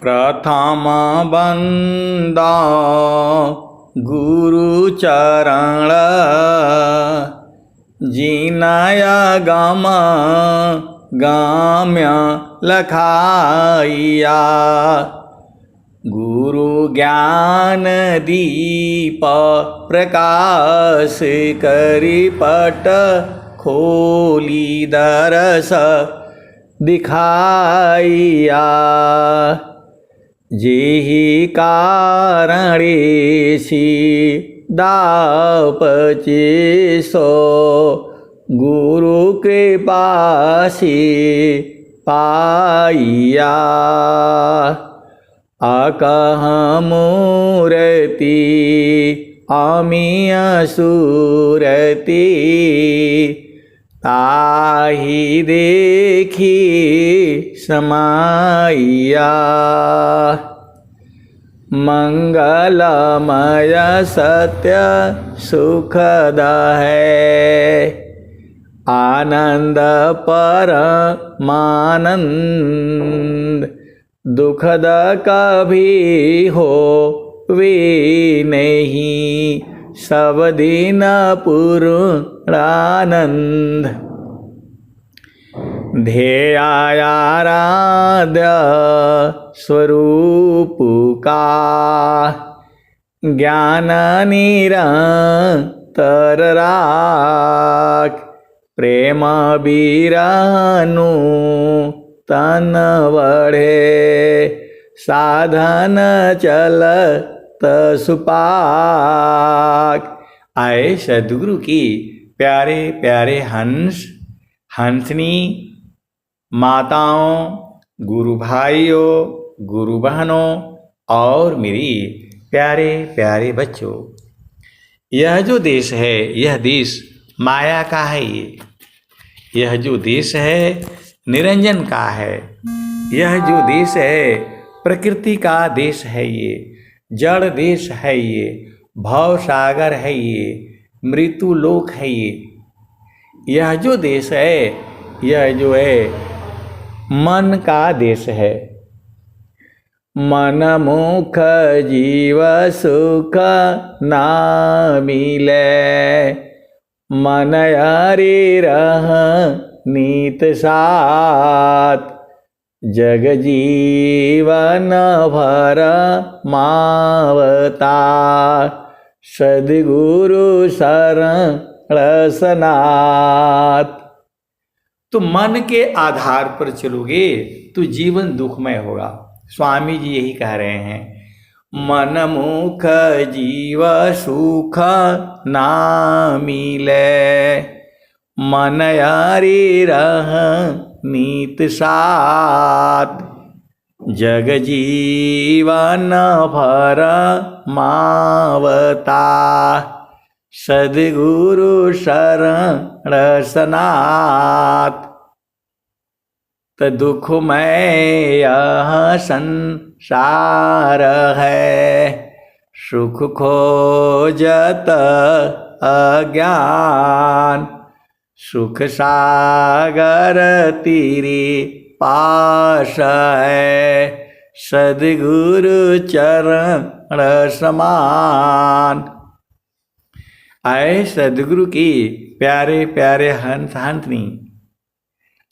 प्रथम बंदा गुरु चरण जिनया गम गाम्य लखाइया। गुरु ज्ञान दीप प्रकाश करी पट खोली दरस दिखाइया। जेहि कारणेसी दापचे सो गुरु कृपासी पाइया। अकह मूर्ति अमीय सूरति ताहि देखी समाइया। मंगलमय सत्य सुखद है आनंद परमानंद। दुखद कभी हो वे नहीं सब दिन पूर्णानंद। ध्येयाराध्य स्वरूप का ज्ञान निरंतर राख। प्रेम बीरानु तन बढ़े साधन चलत सुपाक। आए सद्गुरु की प्यारे प्यारे हंस हंसनी माताओं, गुरु भाइयों, गुरु बहनों और मेरी प्यारे प्यारे बच्चों, यह जो देश है यह देश माया का है। यह जो देश है निरंजन का है। यह जो देश है प्रकृति का देश है। ये जड़ देश है। ये भव सागर है। ये मृत्यु लोक है। यह जो देश है यह जो है मन का देश है। मन मुख जीव सुख ना मिले मन हरि रह नीत साथ। जग जीवन भर मावता सद्गुरु शरण सनाथ। तो मन के आधार पर चलोगे तो जीवन दुखमय होगा। स्वामी जी यही कह रहे हैं, मन मुख जीव सुख ना मिले मन यारी रह नीत साथ। जग जीवन भर मावता सद्गुरु शरण सनाथ। तो दुखमय यह संसार है सुख खोजत अज्ञान। सुख सागर तीरे पास है सद्गुरु चरण समान। आए सद्गुरु की प्यारे प्यारे हंस हंसनी,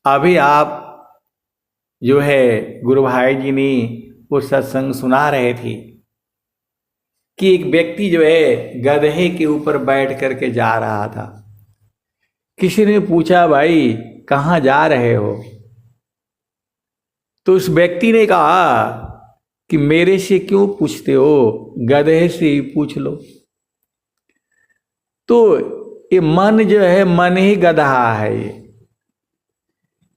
अभी आप जो है गुरु भाई जी ने वो सत्संग सुना रहे थे कि एक व्यक्ति जो है गधे के ऊपर बैठ करके जा रहा था। किसी ने पूछा, भाई कहाँ जा रहे हो? तो उस व्यक्ति ने कहा कि मेरे से क्यों पूछते हो, गधे से ही पूछ लो। तो ये मन जो है मन ही गधा है।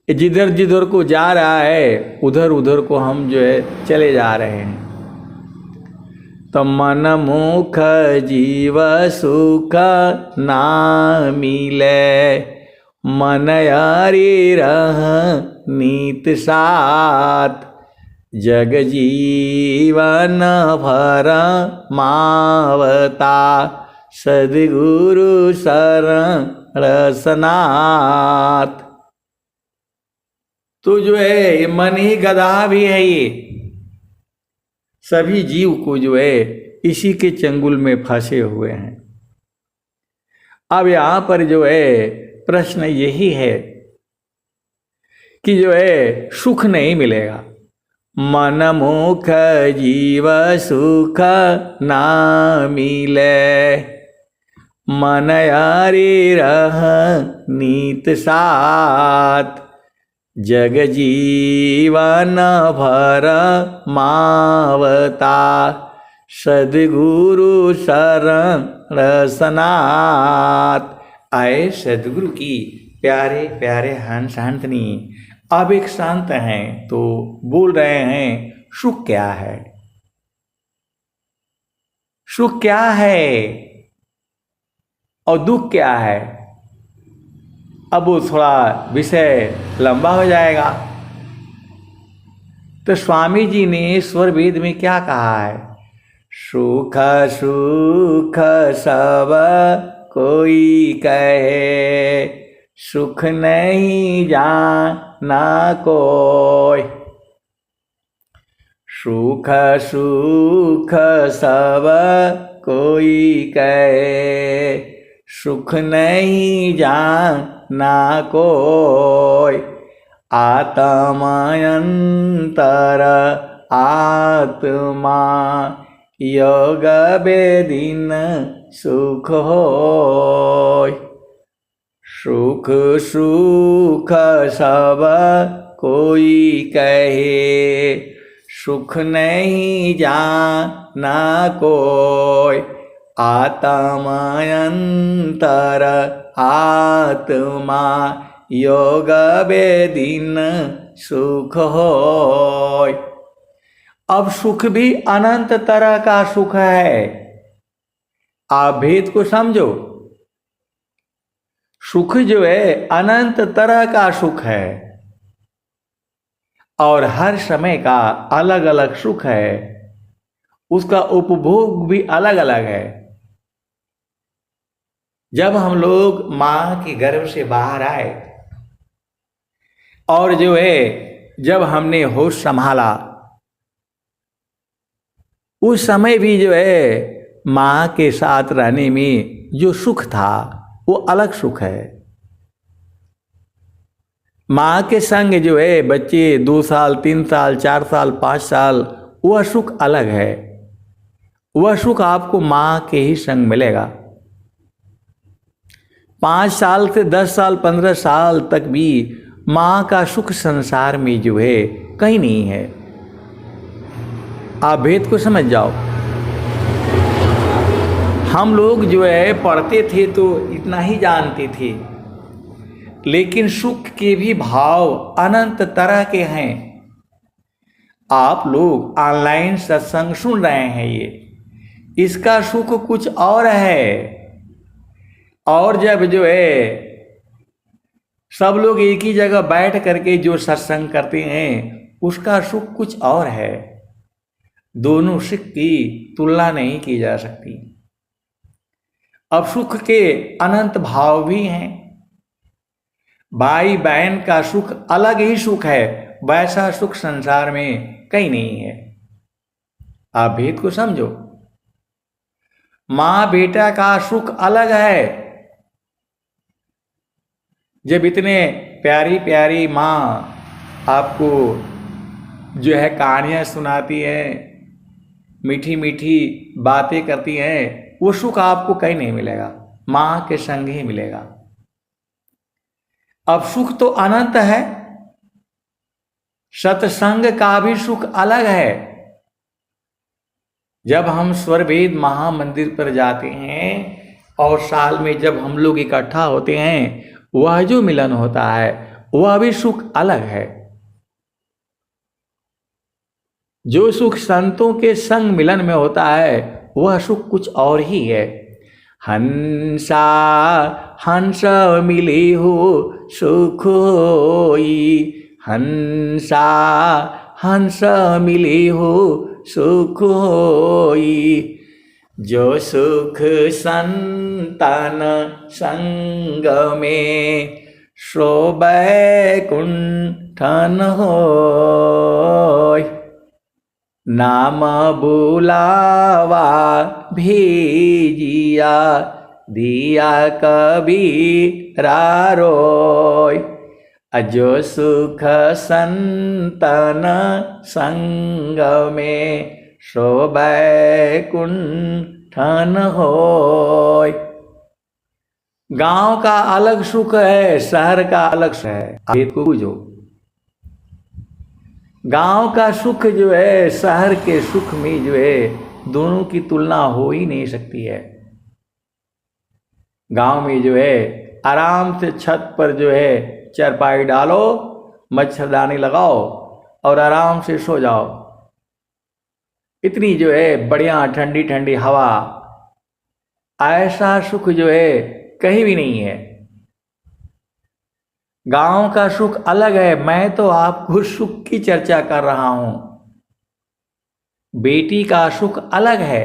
ये जिधर जिधर को जा रहा है उधर उधर को हम जो है चले जा रहे हैं। तो मन मुख जीव सुख ना मिले मन यारी रह नीत साथ। जग जीवन भर मावता सद्गुरु शरण सनाथ। तो जो है ये मन ही गधा भी है। सभी जीव को जो है इसी के चंगुल में फंसे हुए हैं। अब यहाँ पर जो है प्रश्न यही है कि जो है सुख नहीं मिलेगा। मन मुख जीव सुख ना मिले, मन यारी रह नीत साथ, जग जीवन भर मावता, सदगुरु शरण रसनाथ। आए सदगुरु की प्यारे प्यारे हंस हंसनी। अब एक संत हैं तो बोल रहे हैं सुख क्या है, सुख क्या है और दुख क्या है। अब वो थोड़ा विषय लंबा हो जाएगा। तो स्वामी जी ने स्वर वेद में क्या कहा है, सुख सुख सब कोई कहे, सुख नहीं जाना कोई। सुख सुख सब कोई कहे, सुख नहीं जाना कोई। आत्मायंतर आत्मा योग बेदीन सुख होय। सुख सुख सब कोई कहे, सुख नहीं जाना कोई। आत्मायंतर आत्मा योग बेदीन सुख होय। अब सुख भी अनंत तरह का सुख है। आप भेद को समझो। सुख जो है अनंत तरह का सुख है और हर समय का अलग अलग सुख है। उसका उपभोग भी अलग अलग है। जब हम लोग मां के गर्भ से बाहर आए और जो है जब हमने होश संभाला, उस समय भी जो है मां के साथ रहने में जो सुख था वो अलग सुख है। मां के संग जो है बच्चे 2 साल 3 साल 4 साल 5 साल, वह सुख अलग है। वह सुख आपको मां के ही संग मिलेगा। 5 साल से 10 साल 15 साल तक भी मां का सुख संसार में जो है कहीं नहीं है। आप भेद को समझ जाओ। हम लोग जो है पढ़ते थे तो इतना ही जानते थे, लेकिन सुख के भी भाव अनंत तरह के हैं। आप लोग ऑनलाइन सत्संग सुन रहे हैं, ये इसका सुख कुछ और है। और जब जो है सब लोग एक ही जगह बैठ करके जो सत्संग करते हैं उसका सुख कुछ और है। दोनों सुख की तुलना नहीं की जा सकती। अब सुख के अनंत भाव भी हैं। भाई बहन का सुख अलग ही सुख है, वैसा सुख संसार में कहीं नहीं है। आप भेद को समझो। मां बेटा का सुख अलग है। जब इतने प्यारी प्यारी मां आपको जो है कहानियां सुनाती है, मीठी मीठी बातें करती हैं, वो सुख आपको कहीं नहीं मिलेगा, मां के संग ही मिलेगा। अब सुख तो अनंत है। सत्संग का भी सुख अलग है। जब हम स्वरवेद महामंदिर पर जाते हैं और साल में जब हम लोग इकट्ठा होते हैं, वह जो मिलन होता है वह भी सुख अलग है। जो सुख संतों के संग मिलन में होता है वह सुख कुछ और ही है। हंसा हंस मिली हो सुख होई, हंसा हंस मिली हो सुख होई। जो सुख संतन संग में सो बैकुंठन होय। नाम बुलावा भेजिया दिया कबीरा रोय। अजो सुख संतन संग में शोभै कुंठन होय। गांव का अलग सुख है, शहर का अलग सुख है। आप को बुझो, गांव का सुख जो है शहर के सुख में जो है दोनों की तुलना हो ही नहीं सकती है। गांव में जो है आराम से छत पर जो है चारपाई डालो, मच्छरदानी लगाओ और आराम से सो जाओ। इतनी जो है बढ़िया ठंडी ठंडी हवा, ऐसा सुख जो है कहीं भी नहीं है। गांव का सुख अलग है। मैं तो आपको सुख की चर्चा कर रहा हूं। बेटी का सुख अलग है।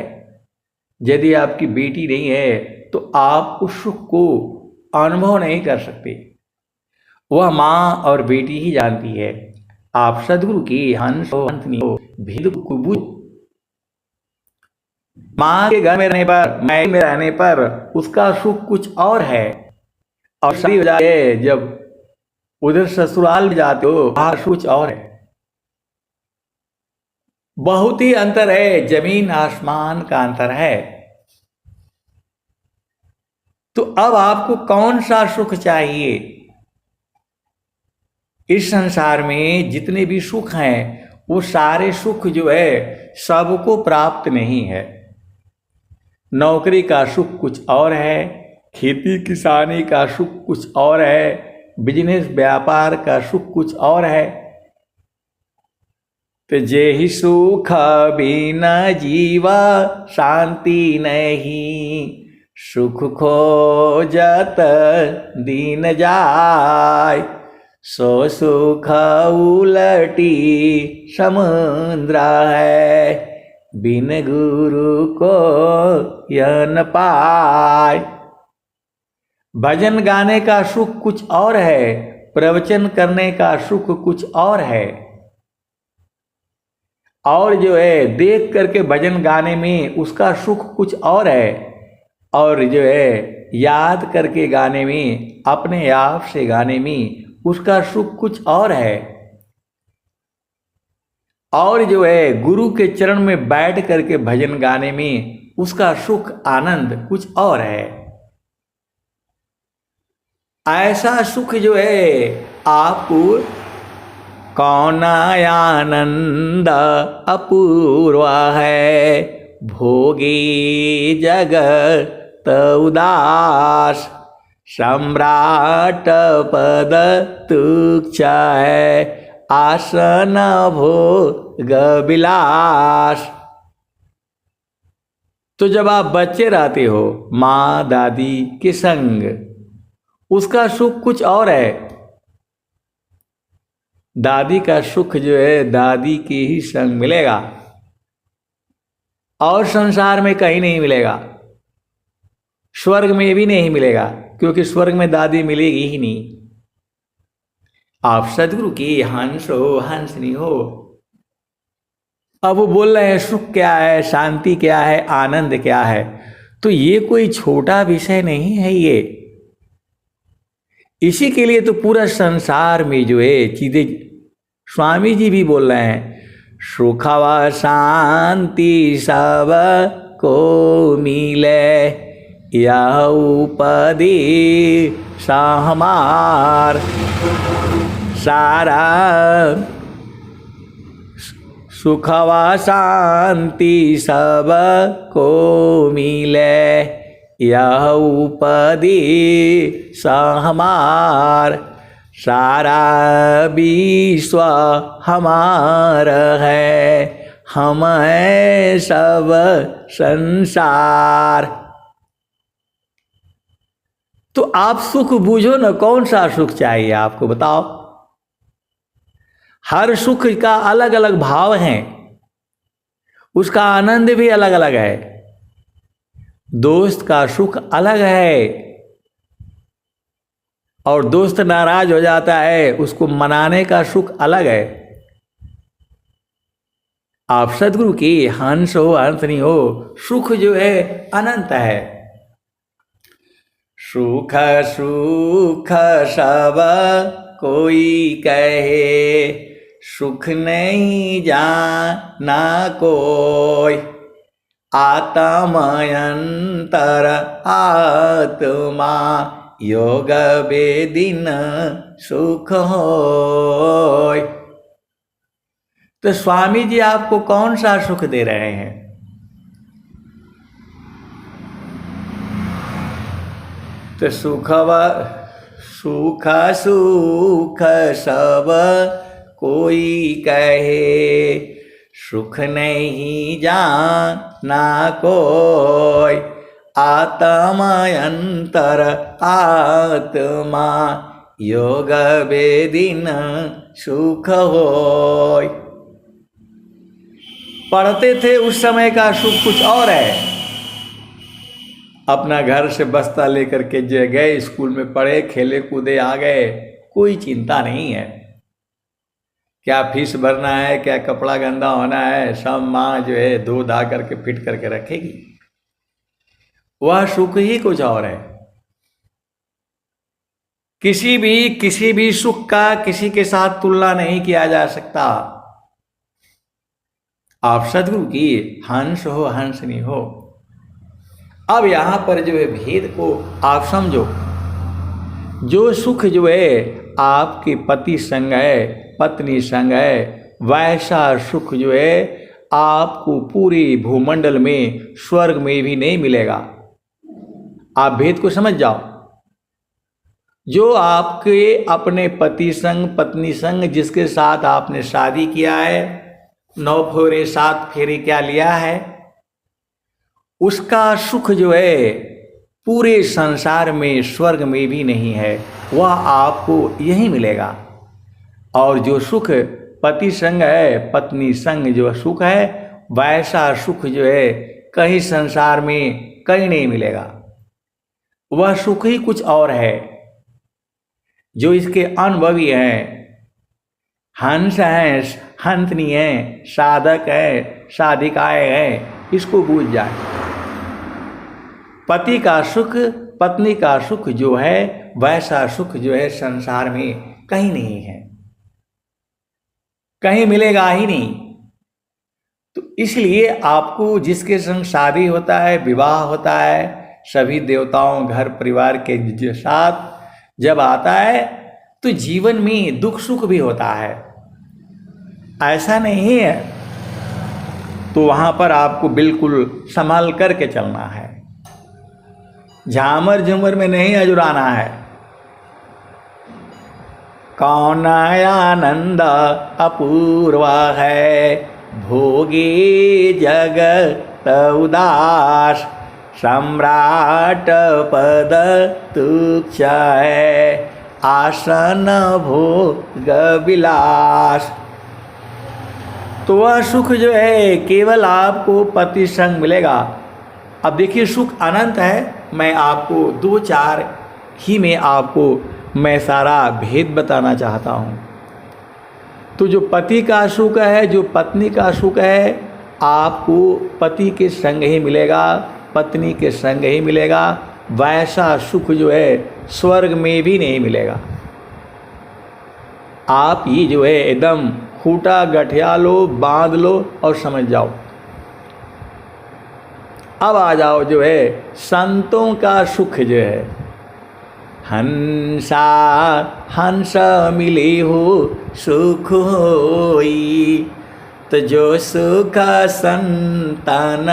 यदि आपकी बेटी नहीं है तो आप उस सुख को अनुभव नहीं कर सकते। वह माँ और बेटी ही जानती है। आप सदगुरु की हंस भेद को बुझो। माँ के घर में रहने पर, मायके में रहने पर उसका सुख कुछ और है, और शादी हो जाए जब उधर ससुराल में जाते हो वहां कुछ और है। बहुत ही अंतर है, जमीन आसमान का अंतर है। तो अब आपको कौन सा सुख चाहिए? इस संसार में जितने भी सुख हैं वो सारे सुख जो है सबको प्राप्त नहीं है। नौकरी का सुख कुछ और है, खेती किसानी का सुख कुछ और है, बिजनेस व्यापार का सुख कुछ और है। तो जेहि सुख बिना जीवा शांति नहीं, सुख खोजत दीन जाय। सो सुख उलटी समुद्र है, बिन गुरु को यह न पाय। भजन गाने का सुख कुछ और है, प्रवचन करने का सुख कुछ और है। और जो है देख करके भजन गाने में उसका सुख कुछ और है, और जो है याद करके गाने में, अपने आप से गाने में उसका सुख कुछ और है। और जो है गुरु के चरण में बैठ करके भजन गाने में उसका सुख आनंद कुछ और है। ऐसा सुख जो है आपको कौन आनंद अपूर्व है, भोगी जगत उदास। सम्राट पद तुच्छ है, आसन भोग विलास। तो जब आप बच्चे रहते हो माँ दादी के संग, उसका सुख कुछ और है। दादी का सुख जो है दादी के ही संग मिलेगा, और संसार में कहीं नहीं मिलेगा। स्वर्ग में भी नहीं मिलेगा, क्योंकि स्वर्ग में दादी मिलेगी ही नहीं। आप सदगुरु की हंस हो, हंसनी हो। अब वो बोल रहे हैं सुख क्या है, शांति क्या है, आनंद क्या है। तो ये कोई छोटा विषय नहीं है। ये इसी के लिए तो पूरा संसार में जो है चीजें, स्वामी जी भी बोल रहे हैं, सुख व शांति सब को मिले, यह उपदेश हमार। सारा सुख व शांति सब को मिले, यह उपदेश हमार। सारा विश्व हमार है, हम हैं सब संसार। तो आप सुख बूझो ना, कौन सा सुख चाहिए आपको, बताओ। हर सुख का अलग अलग भाव है, उसका आनंद भी अलग अलग है। दोस्त का सुख अलग है, और दोस्त नाराज हो जाता है उसको मनाने का सुख अलग है। आप सदगुरु की हंस हो हंसनी हो, सुख जो है अनंत है। सुख सुख सब कोई कहे, सुख नहीं जाना कोई। आत्मयंतर आत्मा योग वेदिन सुख होय। तो स्वामी जी आपको कौन सा सुख दे रहे हैं? तो सुख सुख सब कोई कहे, सुख नहीं जाना कोई। आत्मयंतर आत्मा योग वेदिन सुख होय। पढ़ते थे उस समय का सुख कुछ और है। अपना घर से बस्ता लेकर के जो गए, स्कूल में पढ़े, खेले कूदे आ गए, कोई चिंता नहीं है। क्या फीस भरना है, क्या कपड़ा गंदा होना है, सब माँ जो है धो धा करके फिट करके रखेगी। वह सुख ही कुछ और है। किसी भी सुख का किसी के साथ तुलना नहीं किया जा सकता। आप सदगुरु की हंस हो हंसनी हो। अब यहां पर जो है भेद को आप समझो। जो सुख जो है आपके पति संग है, पत्नी संग है, वैसा सुख जो है आपको पूरे भूमंडल में, स्वर्ग में भी नहीं मिलेगा। आप भेद को समझ जाओ। जो आपके अपने पति संग, पत्नी संग, जिसके साथ आपने शादी किया है, 9 फेरे 7 फेरे क्या लिया है, उसका सुख जो है पूरे संसार में, स्वर्ग में भी नहीं है। वह आपको यही मिलेगा। और जो सुख पति संग है, पत्नी संग जो सुख है, वैसा सुख जो है कहीं संसार में कहीं नहीं मिलेगा। वह सुख ही कुछ और है। जो इसके अनुभवी हैं, हंस हैं, हंसनी हैं, साधक हैं, साधिकाएं हैं, इसको बूझ जाए। पति का सुख, पत्नी का सुख जो है, वैसा सुख जो है संसार में कहीं नहीं है, कहीं मिलेगा ही नहीं। तो इसलिए आपको जिसके संग शादी होता है, विवाह होता है, सभी देवताओं, घर परिवार के साथ जब आता है, तो जीवन में दुख सुख भी होता है, ऐसा नहीं है। तो वहां पर आपको बिल्कुल संभाल करके चलना है, झामर झूमर में नहीं अजुराना है। कौन आनंद अपूर्वा है, भोगे जगत उदास, सम्राट पद तुच्छ है, आसन भोग विलास। तो वह सुख जो है केवल आपको पति संग मिलेगा। अब देखिए, सुख अनंत है। मैं आपको 2-4 ही में आपको मैं सारा भेद बताना चाहता हूँ। तो जो पति का सुख है, जो पत्नी का सुख है, आपको पति के संग ही मिलेगा, पत्नी के संग ही मिलेगा। वैसा सुख जो है स्वर्ग में भी नहीं मिलेगा। आप ही जो है एकदम खूंटा गठिया लो, बांध लो और समझ जाओ। अब आ जाओ जो है संतों का सुख जो है, हंसा हंस मिली हो सुख होई। तो जो सुख संतान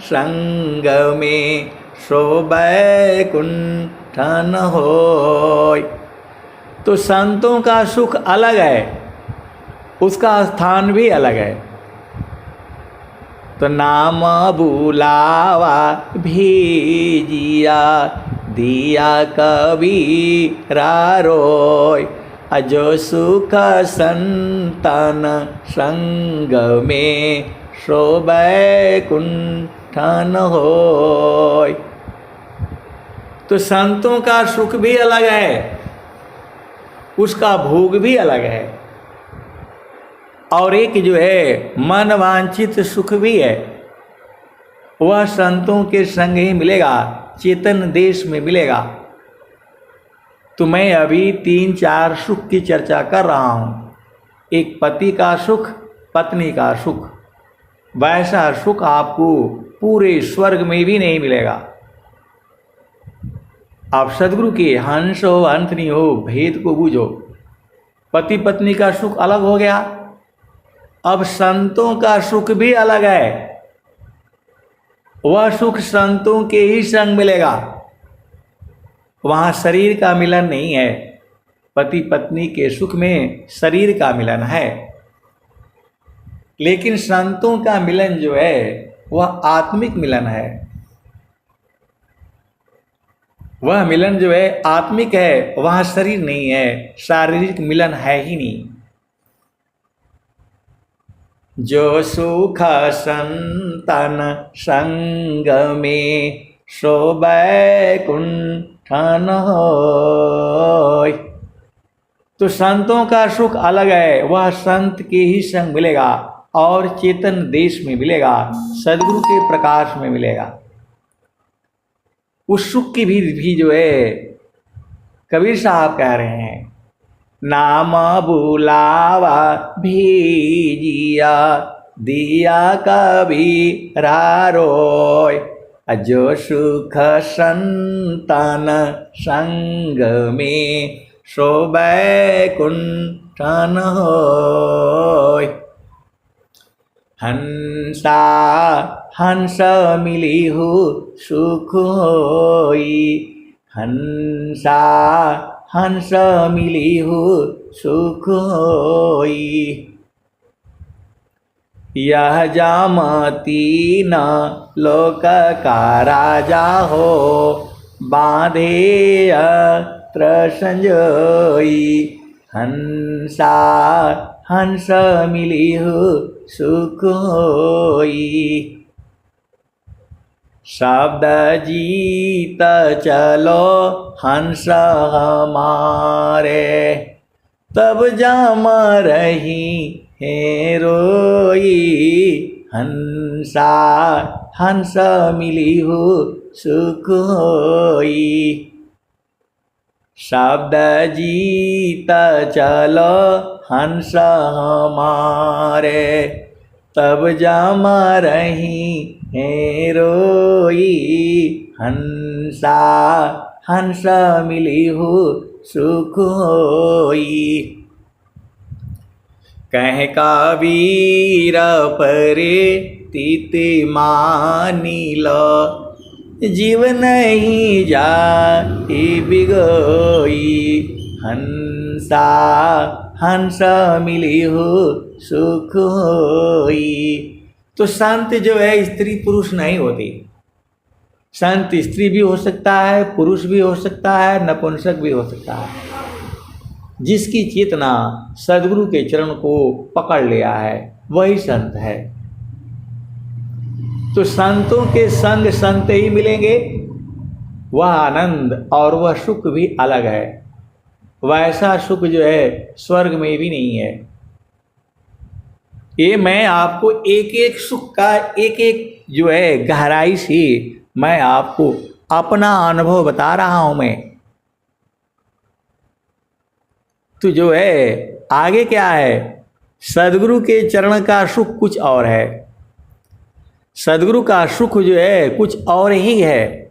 संग में, सो बैकुंठन होय। तो संतों का सुख अलग है, उसका स्थान भी अलग है। तो नाम बुलावा भेजिया, दिया कबीरा रोय। अजो सुख संतन संग में, सो बैकुंठन होय। तो संतों का सुख भी अलग है, उसका भोग भी अलग है। और एक जो है मन वांछित सुख भी है, वह संतों के संग ही मिलेगा, चेतन देश में मिलेगा। तो मैं अभी 3-4 सुख की चर्चा कर रहा हूं। एक पति का सुख, पत्नी का सुख, वैसा सुख आपको पूरे स्वर्ग में भी नहीं मिलेगा। आप सदगुरु के हंस हो हंसनी हो भेद को बूझो। पति पत्नी का सुख अलग हो गया, अब संतों का सुख भी अलग है। वह सुख संतों के ही संग मिलेगा, वहां शरीर का मिलन नहीं है। पति पत्नी के सुख में शरीर का मिलन है, लेकिन संतों का मिलन जो है वह आत्मिक मिलन है। वह मिलन जो है आत्मिक है, वहां शरीर नहीं है, शारीरिक मिलन है ही नहीं। जो सुख संतन संग में सो बैकुंठन होय। तो संतों का सुख अलग है, वह संत के ही संग मिलेगा और चेतन देश में मिलेगा, सदगुरु के प्रकाश में मिलेगा। उस सुख की भी जो है कबीर साहब कह रहे हैं, नाम बुलावा भीजिया दिया कबीरा रोय। जो सुख संतन संग में सो बैकुंठन होय। हंसा हंस मिली हो सुख होई। हंसा हंस मिली हो सुख होई। यह जामती न लोक का राजा हो, बांधे अत्र संजोई। हंसा हंस मिली हो सुख होई। शब्द जीत चलो हंस हमारे, तब जाम रही है रोई। हंसा हंस मिली हो सुख होई। शब्द जीत चलो हंस हमारे, तब जाम रही है रोई। हंसा हंस मिली हो सुख होई। कह कबीर परे तीते मानी लो, जीव नहीं जाए बिगोई। हंसा हंस मिली हो सुख होई। तो संत जो है स्त्री पुरुष नहीं होती। संत स्त्री भी हो सकता है, पुरुष भी हो सकता है, नपुंसक भी हो सकता है। जिसकी चेतना सदगुरु के चरण को पकड़ लिया है वही संत है। तो संतों के संग संत ही मिलेंगे, वह आनंद और वह सुख भी अलग है। वैसा सुख जो है स्वर्ग में भी नहीं है। ये मैं आपको एक एक सुख का एक एक जो है गहराई से मैं आपको अपना अनुभव बता रहा हूं। मैं तो जो है आगे क्या है, सदगुरु के चरण का सुख कुछ और है। सदगुरु का सुख जो है कुछ और ही है।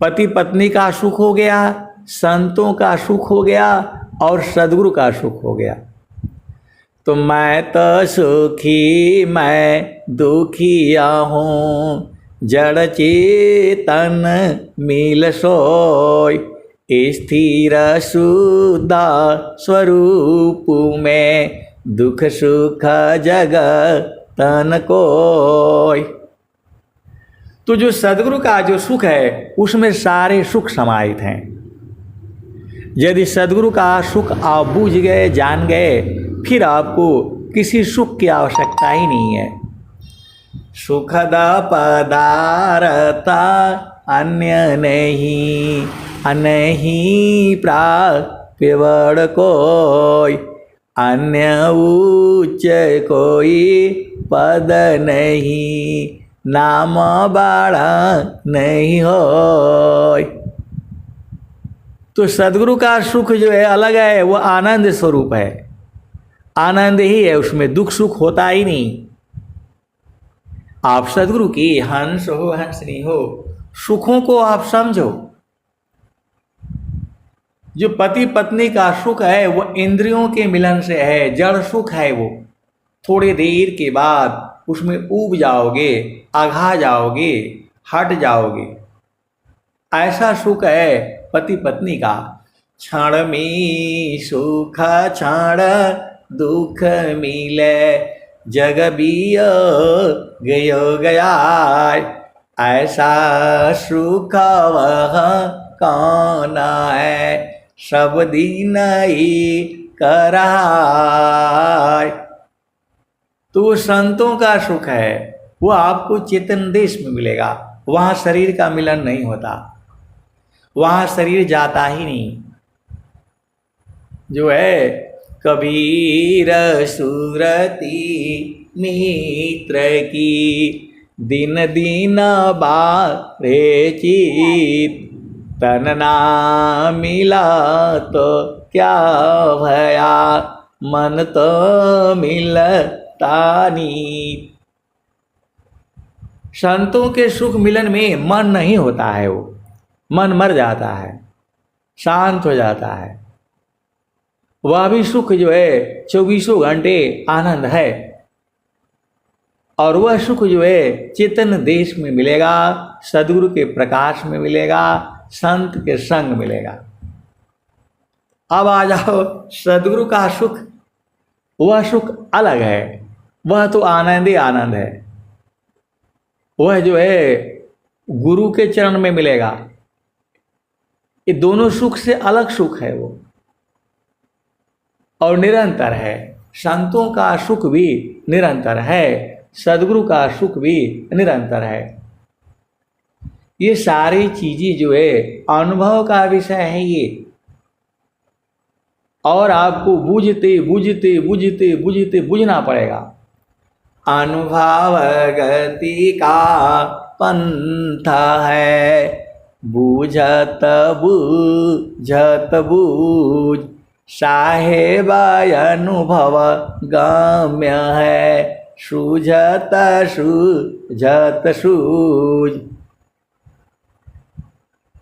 पति पत्नी का सुख हो गया, संतों का सुख हो गया और सदगुरु का सुख हो गया। तो मैं तो सुखी मैं दुखिया हूँ, जड़ चेतन मिल सोय। स्थिर शुद्ध स्वरूप में दुख सुख जगतन कोय। तो जो सदगुरु का जो सुख है उसमें सारे सुख समाहित हैं। यदि सदगुरु का सुख आप बूझ गए, जान गए, फिर आपको किसी सुख की आवश्यकता ही नहीं है। सुखद पदारता अन्य नहीं, नहीं प्राप्य बड़ कोय। अन्य उच्च कोई पद नहीं, नाम बाड़ा नहीं हो। तो सदगुरु का सुख जो है अलग है, वो आनंद स्वरूप है, आनंद ही है, उसमें दुख सुख होता ही नहीं। आप सदगुरु की हंस हो हंसनी हो, सुखों को आप समझो। जो पति पत्नी का सुख है वो इंद्रियों के मिलन से है, जड़ सुख है वो। थोड़ी देर के बाद उसमें ऊब जाओगे, आघा जाओगे, हट जाओगे। ऐसा सुख है पति पत्नी का। क्षण में सुख क्षण दुख मिले, जग बियो गयो गया। ऐसा सुख वह कौन है, सब दिन ही कराय। तो संतों का सुख है वो आपको चेतन देश में मिलेगा। वहाँ शरीर का मिलन नहीं होता, वहाँ शरीर जाता ही नहीं। जो है कबीर सुरती मित्र की, दिन दिन बारे चित। तन ना मिला तो क्या भया, मन तो मिलता नहीं। संतों के सुख मिलन में मन नहीं होता है, वो मन मर जाता है, शांत हो जाता है। वह भी सुख जो है 24 घंटे आनंद है, और वह सुख जो है चेतन देश में मिलेगा, सदगुरु के प्रकाश में मिलेगा, संत के संग मिलेगा। अब आ जाओ सदगुरु का सुख, वह सुख अलग है, वह तो आनंद ही आनंद है। वह जो है गुरु के चरण में मिलेगा। ये दोनों सुख से अलग सुख है वो, और निरंतर है। संतों का सुख भी निरंतर है, सदगुरु का सुख भी निरंतर है। ये सारी चीजें जो है अनुभव का विषय है ये, और आपको बूझते बूझते बूझते बूझते बूझना पड़ेगा। अनुभव गति का पंथ है, बूझत बूझत बूझ। साहेब अनुभव गम्य है, सूझत सूझत सूझ।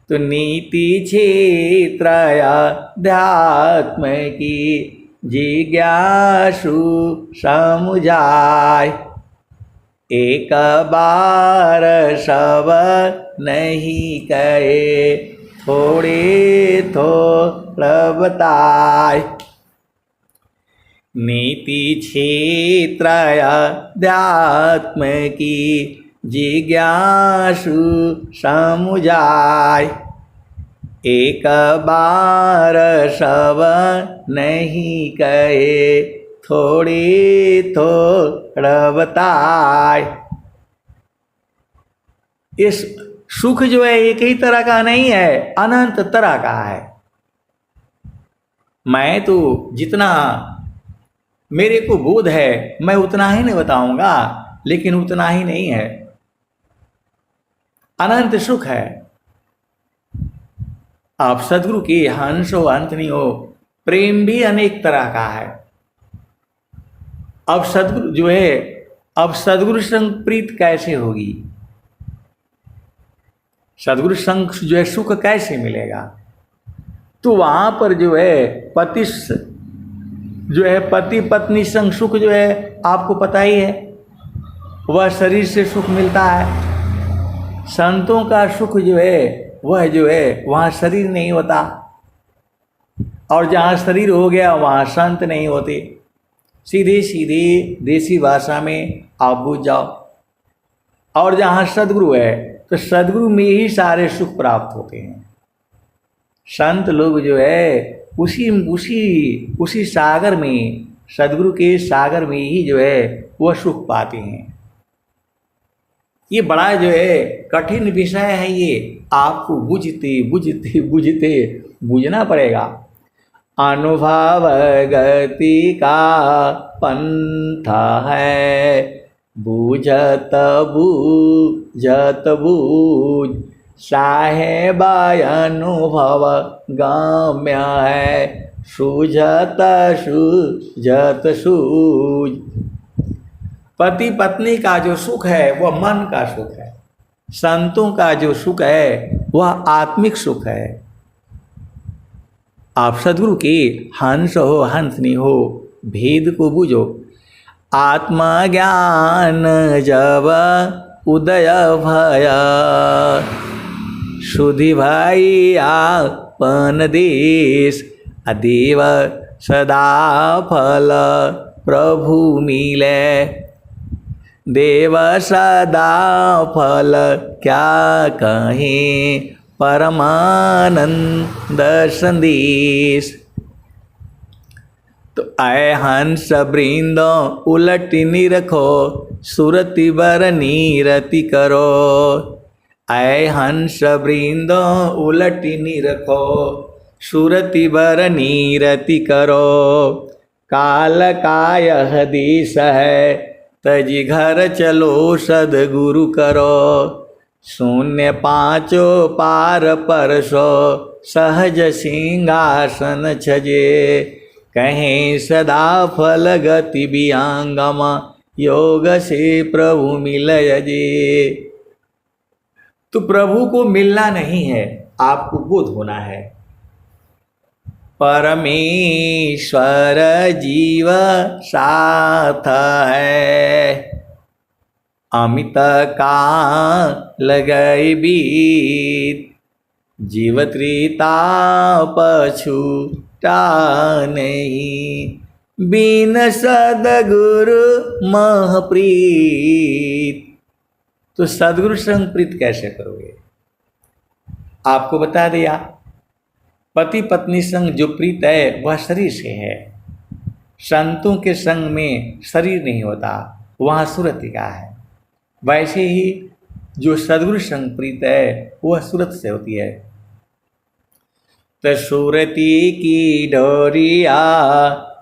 तो नीति क्षेत्र अध्यात्म की, जिज्ञासु समुझाय। एक बार सब नहीं कहे, थोड़े थोड़ा बताए। नीति क्षेत्र अध्यात्म की, जिज्ञासु समुझाय। एक बार सब नहीं कहे, थोड़ी थोड़ा बताए। इस सुख जो है एक ही तरह का नहीं है, अनंत तरह का है। मैं तो जितना मेरे को बोध है मैं उतना ही नहीं बताऊंगा, लेकिन उतना ही नहीं है, अनंत सुख है। आप सदगुरु की हंस हो अंत नहीं हो। प्रेम भी अनेक तरह का है। अब सदगुरु जो है, अब सदगुरु संग प्रीत कैसे होगी, सदगुरु संग जो है सुख कैसे मिलेगा। तो वहां पर जो है पति पत्नी संग सुख जो है आपको पता ही है, वह शरीर से सुख मिलता है। संतों का सुख जो है वह जो है वहाँ शरीर नहीं होता, और जहाँ शरीर हो गया वहाँ संत नहीं होते। सीधे सीधे देसी भाषा में आप बूझ जाओ। और जहाँ सदगुरु है तो सदगुरु में ही सारे सुख प्राप्त होते हैं। संत लोग जो है उसी सागर में, सदगुरु के सागर में ही जो है वह सुख पाते हैं। ये बड़ा जो है कठिन विषय है, ये आपको बुझते बुझते बुझते बुझना पड़ेगा। अनुभव गति का पंथा है, बूझत बूझत बूझ साहेबा अनुभव गम्य है, सूझत सूझत सूझ। पति पत्नी का जो सुख है वह मन का सुख है, संतों का जो सुख है वह आत्मिक सुख है। आप सद्गुरु के हंस हो हंसनी हो, भेद को बूझो। आत्मज्ञान जब उदय भया, सुधि भाई आपन देश, अदेव सदा फल प्रभु मिले, देव सदा फल क्या कहें परमानंद संदेश। तो आए हंस वृंद उलटी निरखो, सुरति बर नीरति करो। आए हंस वृंद उलटी निरखो, सुरति बर नीरति करो। काल का यह देश है, तजी घर चलो सद्गुरु करो। शून्य पाँचो पार परसो, सहज सिंहासन छजे। कहें सदा फल गति वियांगम, योग से प्रभु मिलय जे। तो प्रभु को मिलना नहीं है, आपको बोध होना है। परमेश्वर जीव साथ है, अमित का लगई बीत। जीव त्रिता पछूटा नहीं, बिन सद्गुरु महप्रीत। तो सद्गुरु संग प्रीत कैसे करोगे? आपको बता दिया, पति पत्नी संग जो प्रीत है वह शरीर से है। संतों के संग में शरीर नहीं होता, वहाँ सुरति का है। वैसे ही जो सद्गुरु संग प्रीत है वह सुरत से होती है। तो सुरति की डोरिया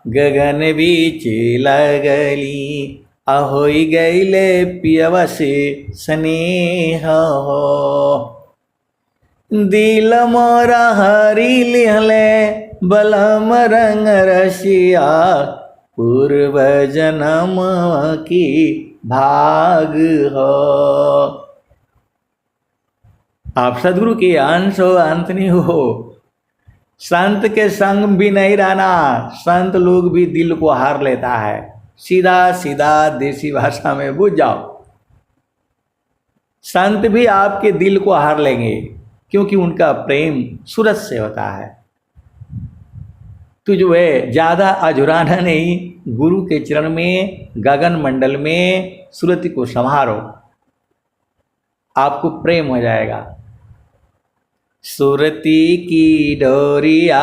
गगन बीच लगली, अहोई गईले पियवा से स्नेह हो। दिल मोरा हरी लिहले बलम रंग रसिया, पूर्व जन्म की भाग हो। आप सद्गुरु के अंश हो अंतनी हो। संत के संग भी नहीं रहना, संत लोग भी दिल को हार लेता है। सीधा सीधा देसी भाषा में बुझ जाओ, संत भी आपके दिल को हार लेंगे, क्योंकि उनका प्रेम सूरज से होता है। तो जो है ज्यादा अझुराना नहीं, गुरु के चरण में गगन मंडल में सुरति को संभारो, आपको प्रेम हो जाएगा। सुरति की डोरिया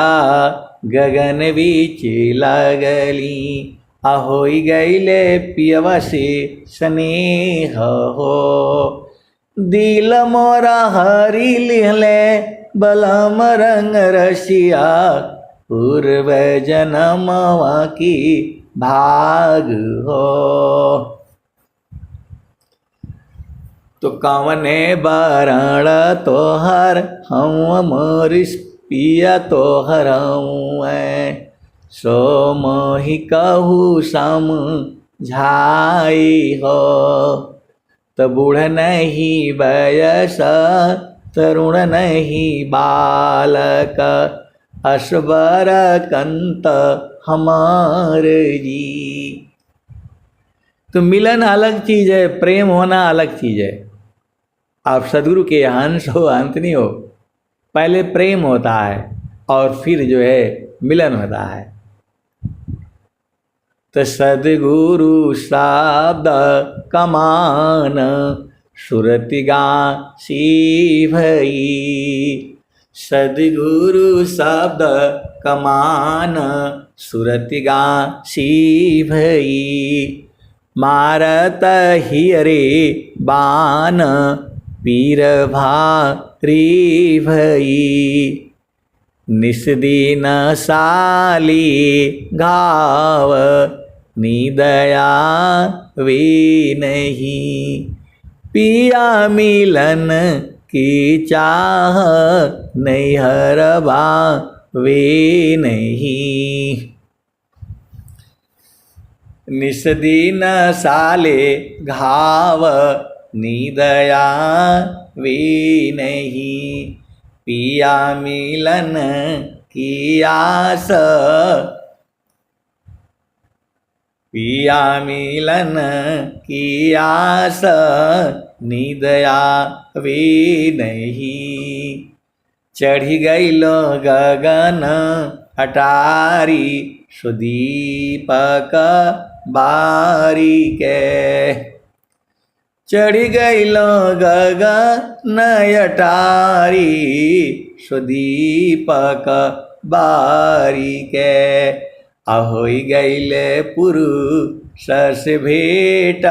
गगन बीच लगली, अहोई गईले पियवा से स्नेह हो। दिल मोरा हरी लिहले बलम रंग रसिया, पूर्व जन्मवा की भाग हो। तो कवने बरण तोहर हम मोरिस पिया तोहर सो मोहि कहू सम झाई हो। तो बूढ़ नहीं बयस तरुण नहीं बालक, असबर कंत हमारे जी। तो मिलन अलग चीज है, प्रेम होना अलग चीज है। आप सद्गुरु के हंस हो अंतनी हो, पहले प्रेम होता है और फिर जो है मिलन होता है। तो सद्गुरु शब्द कमान, सुरति गा सी भई। सद्गुरु शब्द कमान, सुरति गा सी भई। मारत हियरे बान, पीर भारी भई। निस दिन साली घाव निदया वे नहीं। पिया मिलन की चाह नैहर वे नहीं। निस दिन साले घाव निदया वे नहीं। पिया मिलन की आस, पिया मिलन की आस निदया वे नहीं। चढ़ी गई लो गगन अटारी सुदीपक बारी के। चढ़ी गई लो गगन अटारी सुदीपक बारी के। अहोई गईले पुरुष से भेट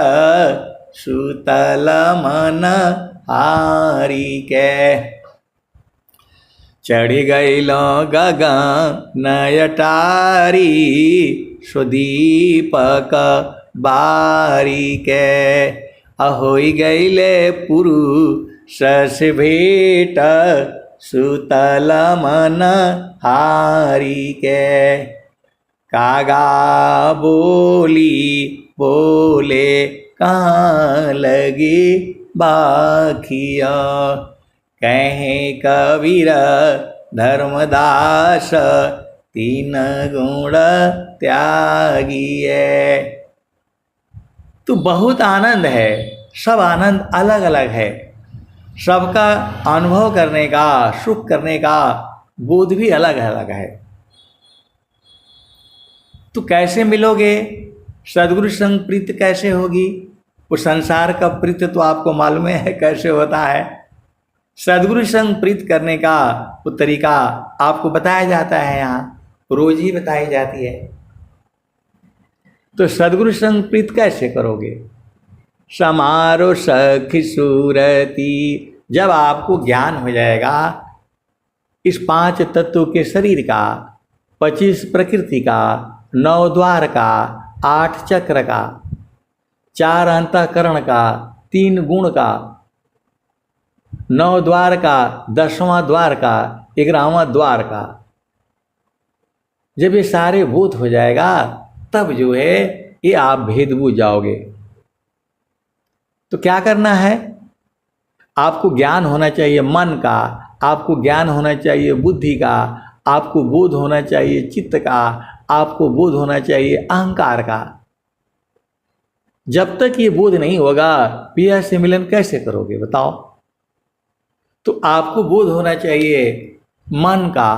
सुतल मन हारी के। चढ़ी गईलो गगन अटारी सुदीपक बारी के। अहोई गईले पुरुष से भेट सुतल मन हारी के। कागा बोली बोले कहाँ लगी बाखिया। कहे कबीर धर्मदास तीन गुण त्यागिए। तो बहुत आनंद है, सब आनंद अलग अलग है, सबका अनुभव करने का, सुख करने का बोध भी अलग अलग है। तो कैसे मिलोगे, सद्गुरु संग प्रीत कैसे होगी? वो संसार का प्रीत तो आपको मालूम है कैसे होता है। सद्गुरु संग प्रीत करने का वो तरीका आपको बताया जाता है, यहाँ रोज ही बताई जाती है। तो सद्गुरु संग प्रीत कैसे करोगे? समारो सखी सूरती, जब आपको ज्ञान हो जाएगा इस 5 तत्व के शरीर का, 25 प्रकृति का, 9 द्वार का, 8 चक्र का, 4 अंतःकरण का, 3 गुण का, 9 द्वार का, 10वां द्वार का, 11वां द्वार का, जब ये सारे बोध हो जाएगा तब जो है ये आप भेद बूझ जाओगे। तो क्या करना है? आपको ज्ञान होना चाहिए मन का, आपको ज्ञान होना चाहिए बुद्धि का, आपको बोध होना चाहिए चित्त का, आपको बोध होना चाहिए अहंकार का। जब तक ये बोध नहीं होगा पिया से मिलन कैसे करोगे बताओ? तो आपको बोध होना चाहिए मन का,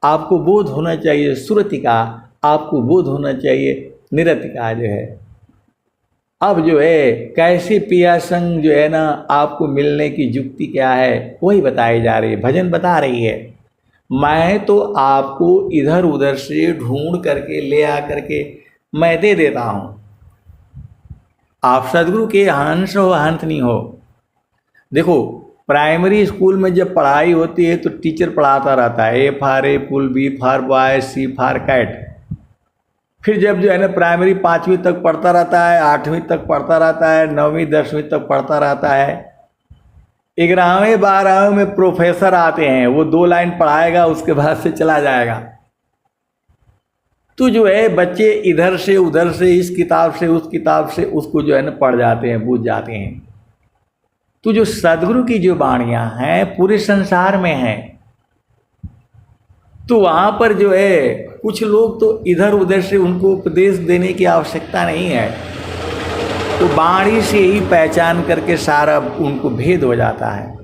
आपको बोध होना चाहिए सुरति का, आपको बोध होना चाहिए निरति का जो है। अब जो है कैसे पिया संग जो है ना आपको मिलने की युक्ति क्या है वही बताई जा रही है, भजन बता रही है। मैं तो आपको इधर उधर से ढूंढ करके ले आ करके मैं दे देता हूँ। आप सदगुरु के हंस हो हंसनी हो। देखो प्राइमरी स्कूल में जब पढ़ाई होती है तो टीचर पढ़ाता रहता है A for apple, B for boy, C for cat. फिर जब जो है ना प्राइमरी 5वीं तक पढ़ता रहता है, 8वीं तक पढ़ता रहता है, 9वीं 10वीं तक पढ़ता रहता है, 11वें 12वें में प्रोफेसर आते हैं, वो 2 लाइन पढ़ाएगा उसके बाद से चला जाएगा। तो जो है बच्चे इधर से उधर से इस किताब से उस किताब से उसको जो है ना पढ़ जाते हैं, बूझ जाते हैं। तो जो सदगुरु की जो वाणियाँ हैं पूरे संसार में हैं, तो वहाँ पर जो है कुछ लोग तो इधर उधर से उनको उपदेश देने की आवश्यकता नहीं है, तो वाणी से ही पहचान करके सारा उनको भेद हो जाता है।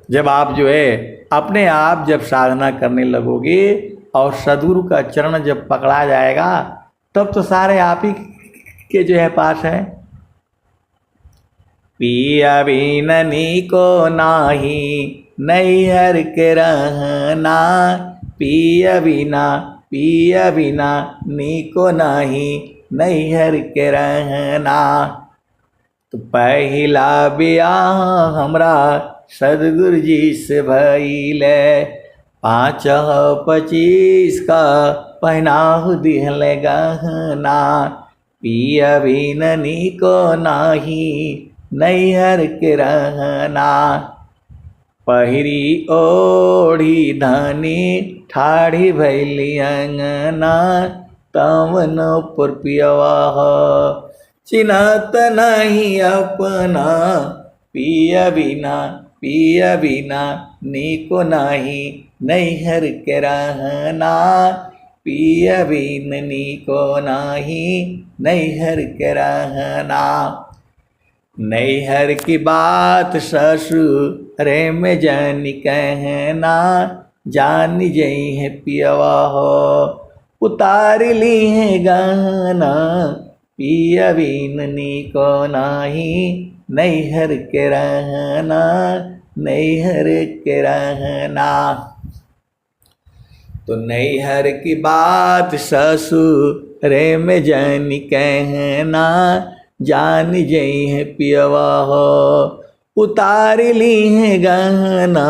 जब आप जो है अपने आप जब साधना करने लगोगे और सद्गुरु का चरण जब पकड़ा जाएगा तब तो सारे आप ही के जो है पास है। पिया बिननी को नाही नैहर के रहना, पिया बिना नीको नाही नैहर के रहना। तो पहला ब्याह हमरा सदगुरु जी से भइले 5-25 का पहनाहु दिहले गहना पिया बिननी को नाही नैहर के रहना पहिरी ओढ़ी धनी ठाढ़ी भैली अंगना तवन पर पियवा चिन्हत नहीं अपना पिया बिना नीको नाही नैहर के रहना पिया बिन नीको नाही नैहर के रहना नैहर की बात ससुर में जानी कहना जान जई है पियवा हो उतार ली है गहना पिया बिन नीको नाही नैहर के रहना नैहर के रहना। तो नैहर की बात ससुर में जानी कहना जान जई है पियवा हो उतार ली है गहना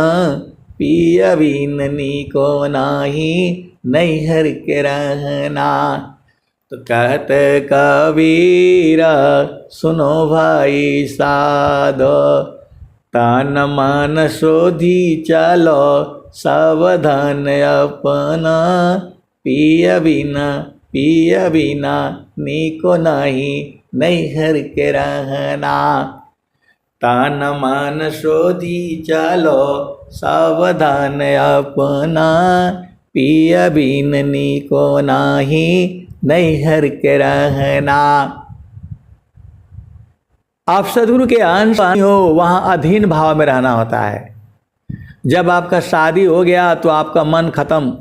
पिया बिन नीको नाही नैहर के रहना। तो कहते कबीरा सुनो भाई साधो तन मन शोधी चलो सावधान अपना पिया बिना नीको नाही नैहर के रहना तन मन शोधी चलो सावधान अपना पिया बिन नीको नाही नैहर के रहना। आप सदगुरु के अंश हो वहाँ अधीन भाव में रहना होता है। जब आपका शादी हो गया तो आपका मन खत्म,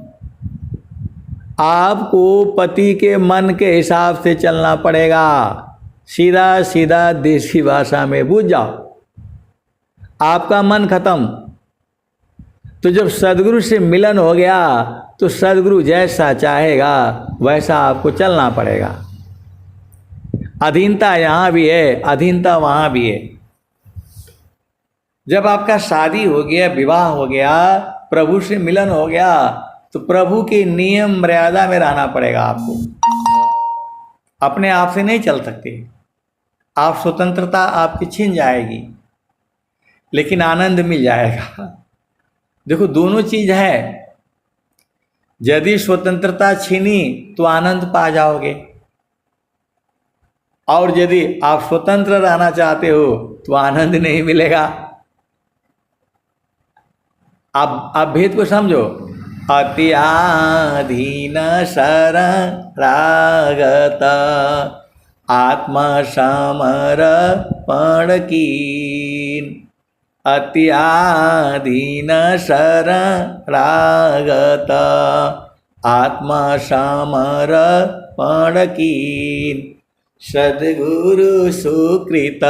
आपको पति के मन के हिसाब से चलना पड़ेगा। सीधा सीधा देसी भाषा में बुझ जाओ, आपका मन खत्म। तो जब सदगुरु से मिलन हो गया तो सदगुरु जैसा चाहेगा वैसा आपको चलना पड़ेगा। अधीनता यहाँ भी है, अधीनता वहाँ भी है। जब आपका शादी हो गया, विवाह हो गया, प्रभु से मिलन हो गया तो प्रभु के नियम मर्यादा में रहना पड़ेगा आपको। अपने आप से नहीं चल सकते आप, स्वतंत्रता आपकी छीन जाएगी लेकिन आनंद मिल जाएगा। देखो दोनों चीज है, यदि स्वतंत्रता छीनी तो आनंद पा जाओगे, और यदि आप स्वतंत्र रहना चाहते हो तो आनंद नहीं मिलेगा। आप भेद को समझो। अति आधीन शरणागत आत्मा समर्पण कीन अति आधीन शरणागत आत्मा समर्पण कीन सद्गुरु सुकृत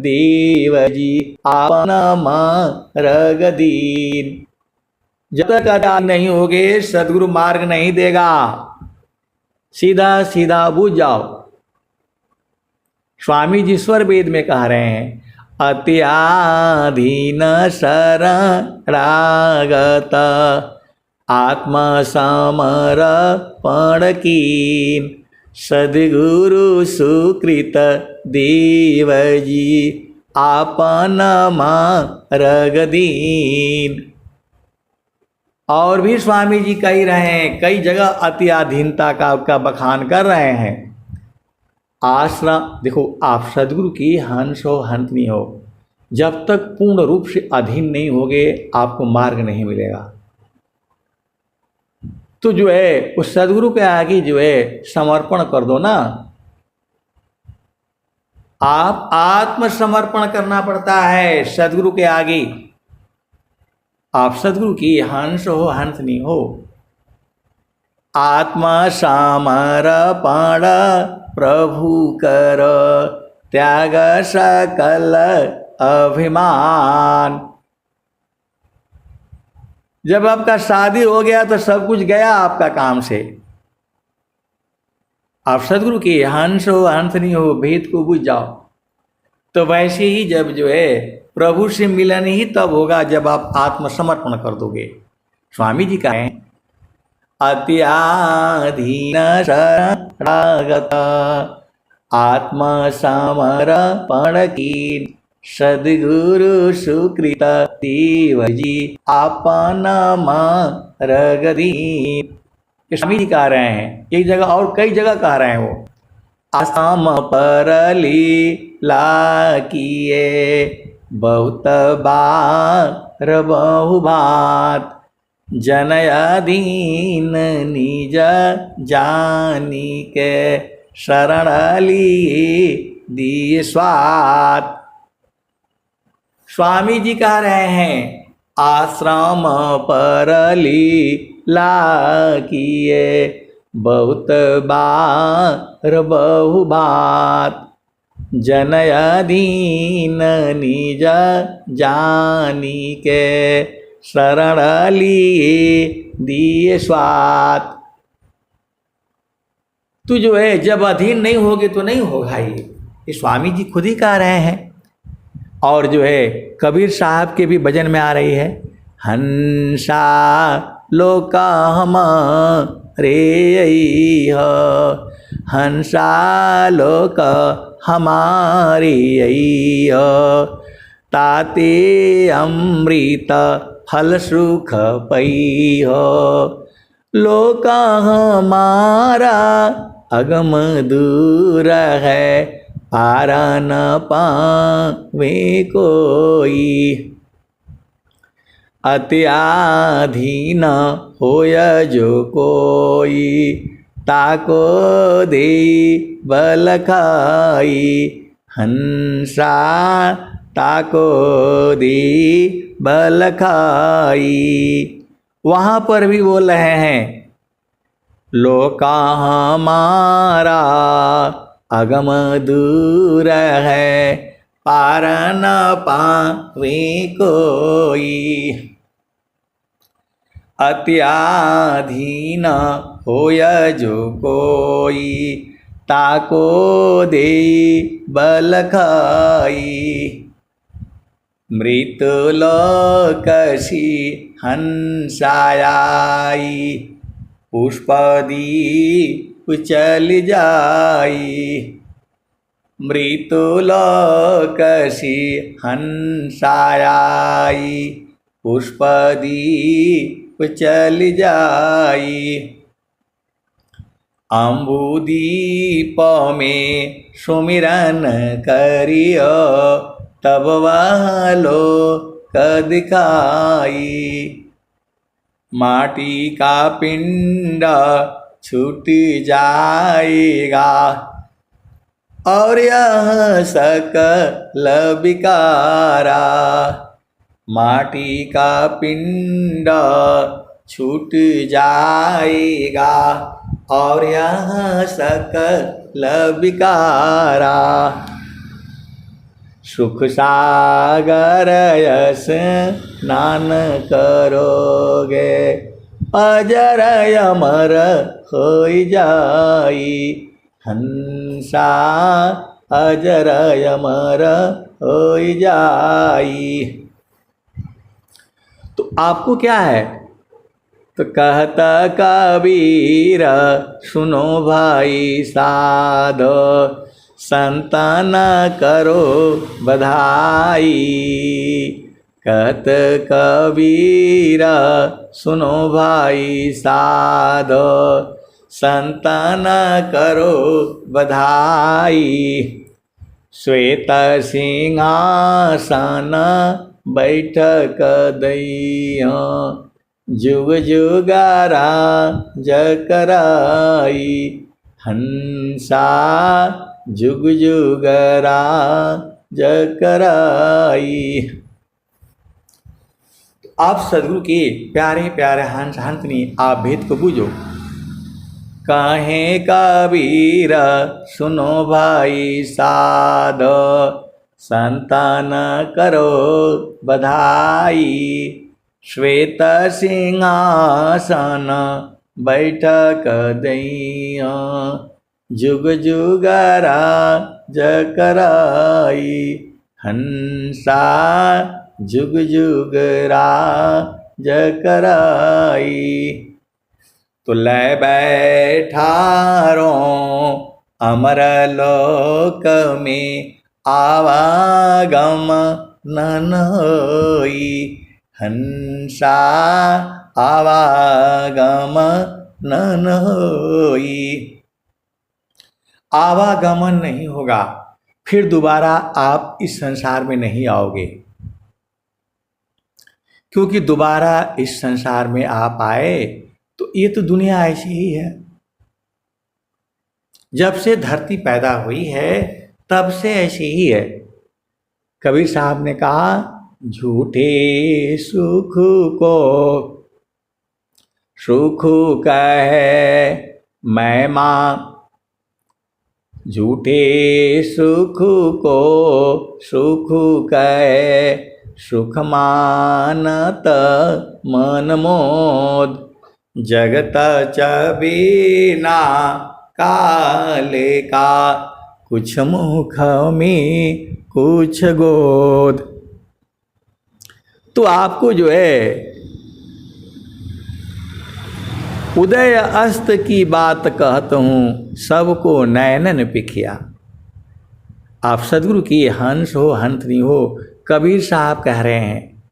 देवजी आपना मार्ग दीन। जब तक आचार नहीं होगे सद्गुरु मार्ग नहीं देगा। सीधा सीधा बुझ जाओ। स्वामी जी स्वर वेद में कह रहे हैं अति आधीन शरणागत आत्मा समर्पण कीन सद्गुरु सुकृत देवजी आपन मार्ग दीन। और भी स्वामी जी कह रहे हैं, कई जगह अति अधीनता का बखान कर रहे हैं। आश्रम देखो, आप सदगुरु की हंस हो हंसनी हो, जब तक पूर्ण रूप से अधीन नहीं होगे आपको मार्ग नहीं मिलेगा। तो जो है उस सदगुरु के आगे जो है समर्पण कर दो ना। आप आत्मसमर्पण करना पड़ता है सदगुरु के आगे। आप सदगुरु की हंस हो हंसनी हो। आत्मा समर्पण प्रभु कर त्याग सकल अभिमान। जब आपका शादी हो गया तो सब कुछ गया आपका काम से। आप सदगुरु की हंस हो हंसनी हो, भेद को बुझ जाओ। तो वैसे ही जब जो है प्रभु से मिलन ही तब होगा जब आप आत्मसमर्पण कर दोगे। स्वामी जी का है अत्याधीन शरणागत आत्मसमर्पण की सद्गुरु सुकृत देवजी आपन मरगदी। स्वामी जी कह रहे हैं एक जगह और कई जगह कह रहे हैं वो आसाम पर लीला किए बहुत बार बहुभात जनयादीन निज जानी के शरण लिए दिए स्वात। स्वामी जी कह रहे हैं आश्रम पर लीला किए बहुत बार बहुबात जनयादीन निज जानी के शरण लिए दिए स्वात। तू जो है जब अधीन नहीं होगी तो नहीं होगा। ये स्वामी जी खुद ही कह रहे हैं। और जो है कबीर साहब के भी भजन में आ रही है हंसा लोका हम रे हंसा लोक हमारे ताते अमृत फल सुख पई हो लोक हमारा अगम दूर है पारा न पावे कोई अत्याधीन होय जो कोई ताको दे बल खाई हंसा ताको दे बल खाई। वहाँ पर भी बोल रहे हैं लोका हमारा अगम दूर है पार न पावे कोई अत्याधीन होय जो कोई ताको दे बल खाई मृत्यु लोकसी हंसायाई पुष्पदी उचल जाई मृत्यु लोकसी हंसायाई पुष्पदी उचल जाई अम्बुदीप में सुमिरन करियो तब वह लोक दिखाई माटी का पिंड छूट जाएगा और यह सकल विकारा माटी का पिंड छूट जाएगा और यह सकल विकारा सुख सागर यस स्नान करोगे अजर अमर हो जाई हंसा अजर अमर हो जाई। तो आपको क्या है तो कहता कबीर सुनो भाई साधो संतान करो बधाई कहत कबीर सुनो भाई साधो संतान करो बधाई श्वेत सिंहासन बैठक दैया जुग जुगारा जकराई हंसा जुग जुगरा जकराई। आप सदगुरु के प्यारे प्यारे हंस हंसनी आप भेद को बूझो कहे कबीर सुनो भाई साधो संतान करो बधाई श्वेत सिंहासन बैठक दैया जुग जुगरा जकराई हंसा जुग जुग राज कराई। तो लय बैठारो अमर लोक में आवागम नन होई। हंसा आवागम नन होई। आवागमन नहीं होगा, फिर दोबारा आप इस संसार में नहीं आओगे, क्योंकि दोबारा इस संसार में आप आए तो ये तो दुनिया ऐसी ही है। जब से धरती पैदा हुई है तब से ऐसी ही है। कबीर साहब ने कहा, झूठे सुख को सुख कहे मैं मां, झूठे सुख को सुख कहे सुख मानत मन मोद। जगत चबीना काले का कुछ मुख में कुछ गोद। तो आपको जो है उदय अस्त की बात कहता हूँ, सबको नयनन पिखिया। आप सदगुरु की हंस हो हंसनी हो, कबीर साहब कह रहे हैं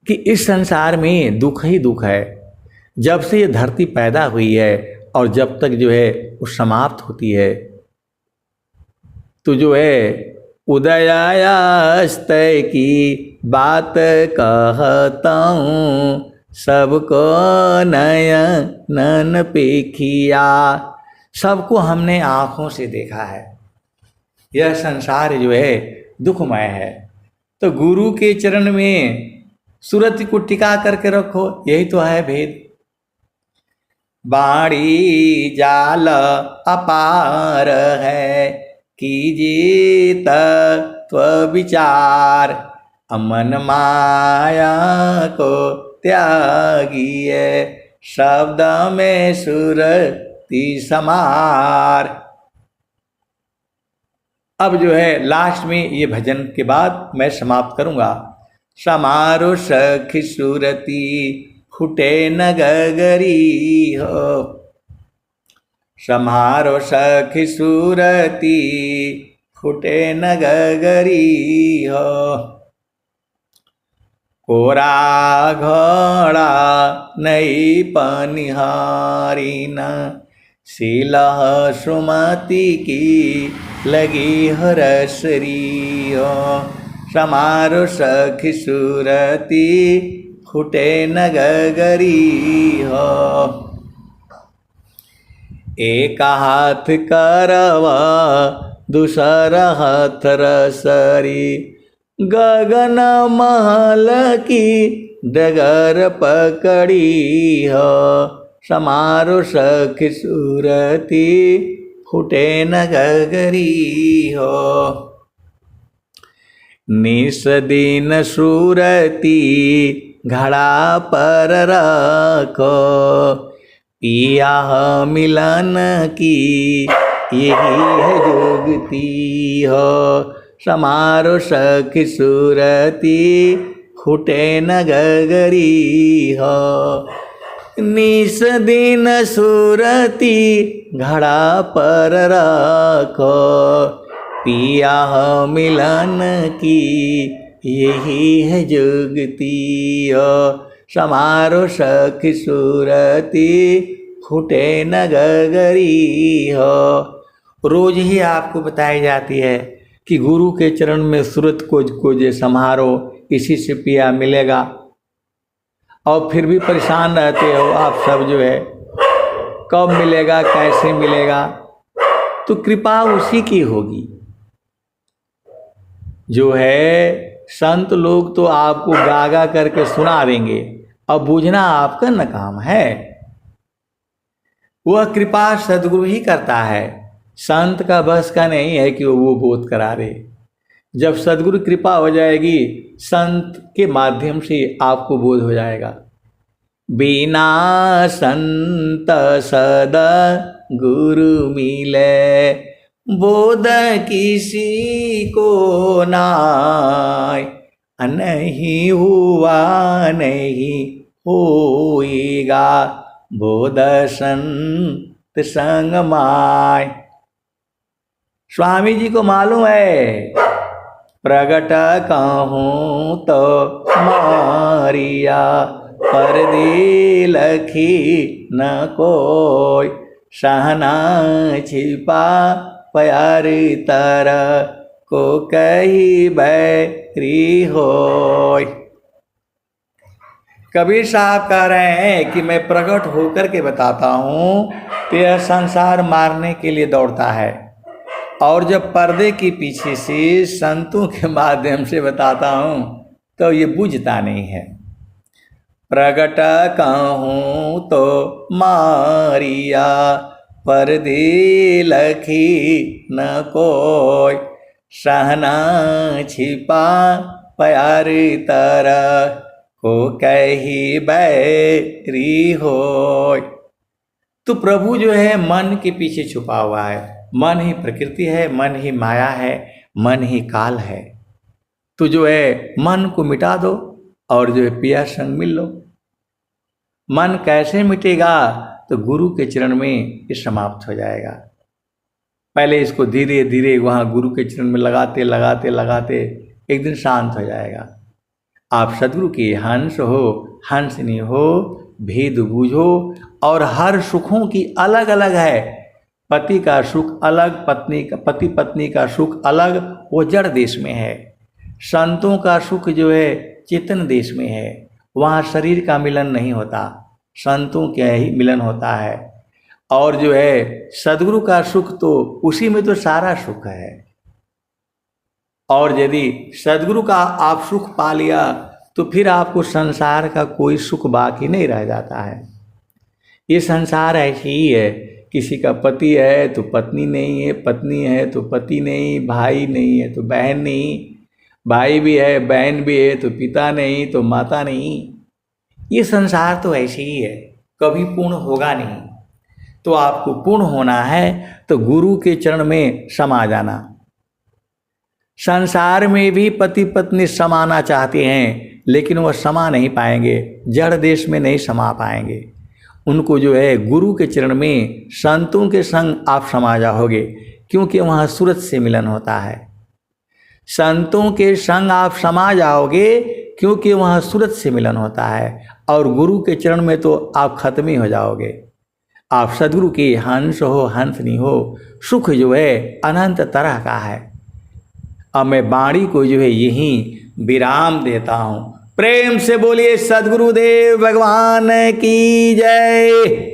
कि इस संसार में दुख ही दुख है। जब से ये धरती पैदा हुई है और जब तक जो है वो समाप्त होती है, तो जो है उदयास्त की बात कहता हूँ, सबको नयनन पेखिया। सबको हमने आँखों से देखा है। यह संसार जो है दुखमय है। तो गुरु के चरण में सूरत को टिका करके रखो, यही तो है भेद। बाड़ी जाल अपार है, कीजिए तत्व विचार। अमन माया को त्यागिए, शब्द में सुरति समार। अब जो है लास्ट में ये भजन के बाद मैं समाप्त करूंगा। समारो सखी सुरती फुटे न गगरी हो। समारो सखी सुरती फुटे न गगरी हो। कोरा घोड़ा नई पनिहारी न, शीलह सुमति की लगी हरसरी हो। समारो सखी सुरती फुटे न गगरी हो। एक हाथ करवा दूसरा हाथ रसरी, गगन महल की डगर पकड़ी हो। समारो सखी सुरती फुटे न गगरी हो। निस दिन सुरती घड़ा पर रखो, पिया मिलन की यही है जुगती हो। समारो सखी सुरती फुटे न गगरी हो। निस दिन सुरती घड़ा पर रखो, पिया मिलन की यही है जुगती हो। समारो सखी सुरती फुटे न गगरी हो। रोज ही आपको बताई जाती है कि गुरु के चरण में सूरत को जो समारो, इसी से पिया मिलेगा। और फिर भी परेशान रहते हो आप सब जो है, कब मिलेगा कैसे मिलेगा। तो कृपा उसी की होगी। जो है संत लोग तो आपको गागा करके सुना देंगे, अब बूझना आपका न काम है। वह कृपा सदगुरु ही करता है, संत का बस का नहीं है कि वो बोध करा दे। जब सदगुरु कृपा हो जाएगी, संत के माध्यम से आपको बोध हो जाएगा। बिना संत सदा गुरु मिले, बोध किसी को नाय, नहीं हुआ नहीं होएगा, बोध संत संग माय। स्वामी जी को मालूम है, प्रगट कहूँ तो मारिया, पर दे लखी न कोई, सहना छिपा प्यार तर, को कही बैरी होय। कबीर साहब कह रहे हैं कि मैं प्रकट होकर के बताता हूँ तो यह संसार मारने के लिए दौड़ता है, और जब पर्दे के पीछे से संतों के माध्यम से बताता हूँ तो ये बुझता नहीं है। प्रगट कहूँ तो मारिया, पर्दे लखी न कोई, सहना छिपा प्यार तर, को कही बैरी होय। तो प्रभु जो है मन के पीछे छुपा हुआ है। मन ही प्रकृति है, मन ही माया है, मन ही काल है। तो जो है मन को मिटा दो और जो है पिया संग मिल लो। मन कैसे मिटेगा? तो गुरु के चरण में ये समाप्त हो जाएगा। पहले इसको धीरे धीरे वहाँ गुरु के चरण में लगाते लगाते लगाते एक दिन शांत हो जाएगा। आप सदगुरु के हंस हो, हंसनी हो, भेद बूझो, और हर सुखों की अलग अलग है। पति का सुख अलग, पति पत्नी का सुख अलग, वो जड़ देश में है। संतों का सुख जो है चेतन देश में है, वहाँ शरीर का मिलन नहीं होता, संतों का ही मिलन होता है। और जो है सदगुरु का सुख तो उसी में तो सारा सुख है। और यदि सदगुरु का आप सुख पा लिया तो फिर आपको संसार का कोई सुख बाकी नहीं रह जाता है। ये संसार ऐसी ही है, किसी का पति है तो पत्नी नहीं है, पत्नी है तो पति नहीं, भाई नहीं है तो बहन नहीं, भाई भी है बहन भी है तो पिता नहीं तो माता नहीं। ये संसार तो ऐसे ही है, कभी पूर्ण होगा नहीं। तो आपको पूर्ण होना है तो गुरु के चरण में समा जाना। संसार में भी पति पत्नी समाना चाहते हैं, लेकिन वह समा नहीं पाएंगे, जड़ देश में नहीं समा पाएंगे। उनको जो है गुरु के चरण में संतों के संग आप समा जाओगे, क्योंकि वहाँ सूरत से मिलन होता है। संतों के संग आप समा जाओगे क्योंकि वहाँ सूरत से मिलन होता है, और गुरु के चरण में तो आप खत्म ही हो जाओगे। आप सदगुरु के हंस हो, हंसनी हो, सुख जो है अनंत तरह का है। अब मैं बाणी को जो है यहीं विराम देता हूँ। प्रेम से बोलिए सदगुरुदेव भगवान की जय।